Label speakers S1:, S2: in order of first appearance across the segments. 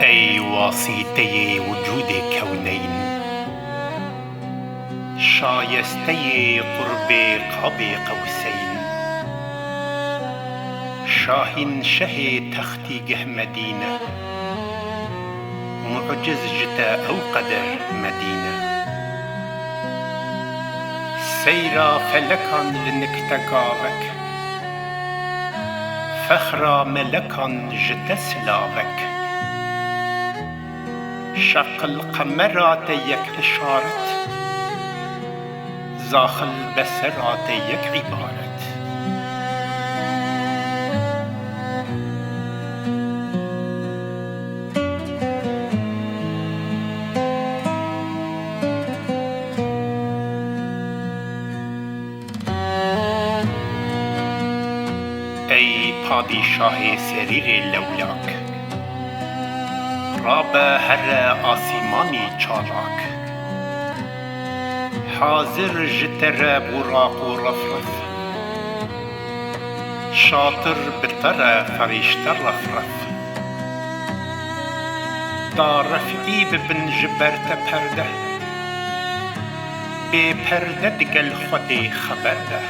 S1: أي واسطي وجود كونين، شایسته قرب قاب قوسین، شاهین شه تختی گه مدینه، معجز جتا او قدر مدینه. سیرا فلکان لنکتگاوک، فخرا ملکان جتا سلاوک. شق القمرات یک اشارت، زاخ البصرات یک عبارت. ای پادشاه سریر لولاک، راب هر آسیمانی چالاک. حاضر جتر براق و رفرف، شاطر بتر فرشته رفرف. دا رفعی ببن جبرت پرده، به پرده دگل خود خبر ده.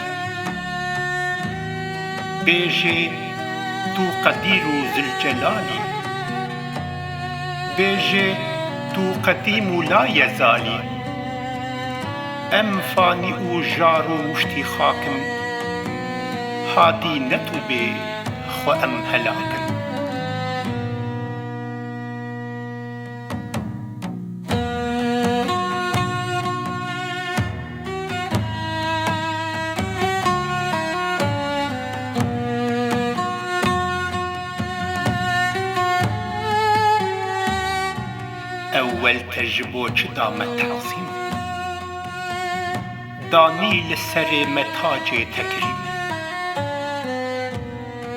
S1: بیجه تو قدیر و ذوالجلالی، بیجه تو قدیم و لا یزالی. ام فانی و جار و مشتی خاکم، هادی نتو بی خو ام هلاکم. اول تجبو چدامت تعظیم، دانی لسر متاج تکریم.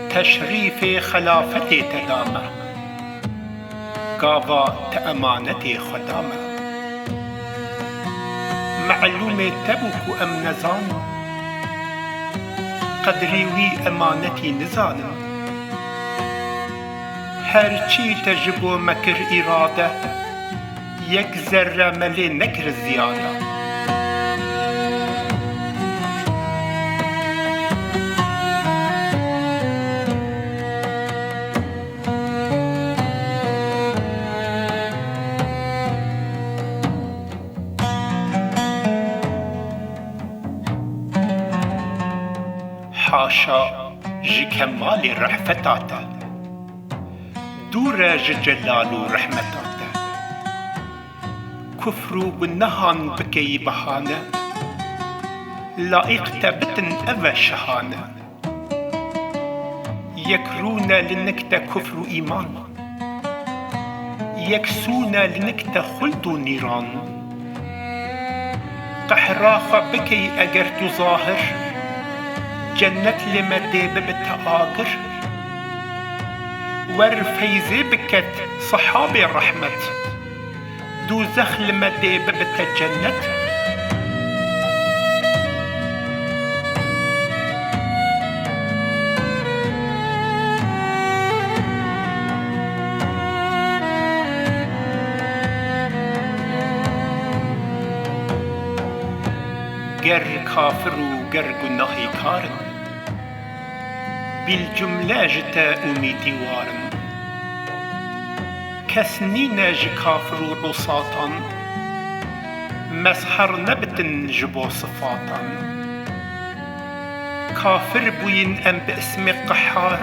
S1: تشریف خلافت تدامه، گاوا تأمانت خدامه. معلوم تبوک ام نزان، قدری وی امانتی نزانم. هرچی تجبو مکر اراده، یک ذره ملی نکر زیاده. حاشا جی کمال رحفتاتا، دور ج جلال و رحمتاتا. کفر و گناهان بکی بهانه، لائق تبتن او شهانه. یک رونه لنکت کفر و ایمان، یک سونه لنکت خلد و نیران. قحراخ بکی اگر تو ظاهر، جنت لمده ببتآگر. ور فیزه بکت صحاب رحمت، دوزخ لمده ببت جنت. گر کافر و گر گناهی کارن، بالجمله جتا امیدی وارن. کس نینه ج کافر و رساتان، مسحر نبتن جبو صفاتان. کافر بوین ام باسم قحار،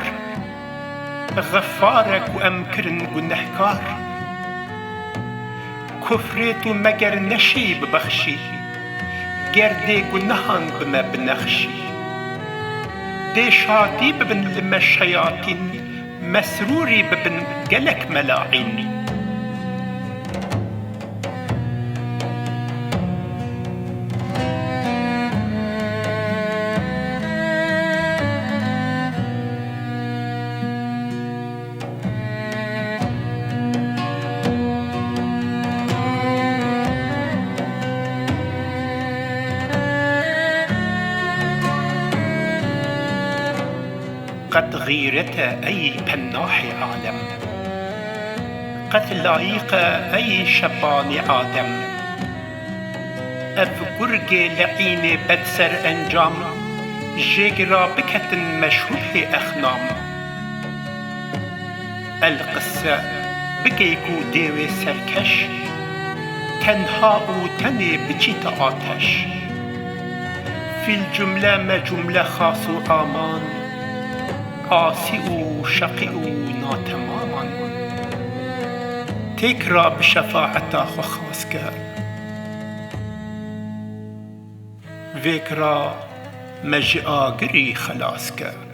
S1: غفارک و ام کرن گنهکار. کفریتو مگر نشی ببخشی، گرده گناهان بما بنخشی. ده شادی ببن لما الشياطين، مسروري ببن قلك ملاعين. قد غيرت أي پناح عالم، قد لایق ای شبان آدم اف گرگ لعین بد سر انجام جیگ را بکتن مشهوب اخنام القصه بگیگو دیو سرکش تنها او تنی بچیت آتش فی الجمله ما جمله خاص و آمان قاسی و شقی و ناتمامان تیک را بشفاعتا خو خاص کرد ویک را مجی آگری خلاص کرد